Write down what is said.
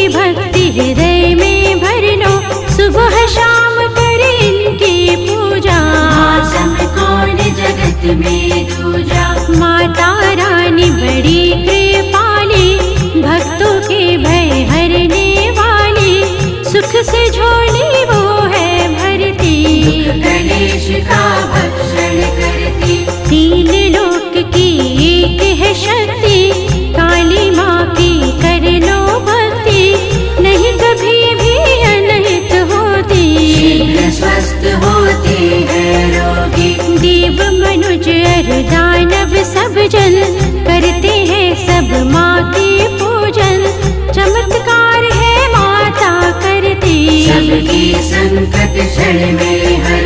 भक्ति हृदय में भर लो, सुबह शाम करे इनकी पूजा। कौन जगत में दूजा, माता रानी बड़ी कृपाली, भक्तों के भय हरने वाली, सुख से झोली वो है भरती, गणेश का भक्षण करती। तीन लोक की एक है शक्ति, काली माँ की कर लो भक्ति, नहीं कभी भी अनहित होती, शीघ्र स्वस्थ होते हैं रोगी। देव मनुज अर दानव सब जन करते हैं सब माँ की पूजन, चमत्कार है माता करती, सबकी संकट क्षण में हर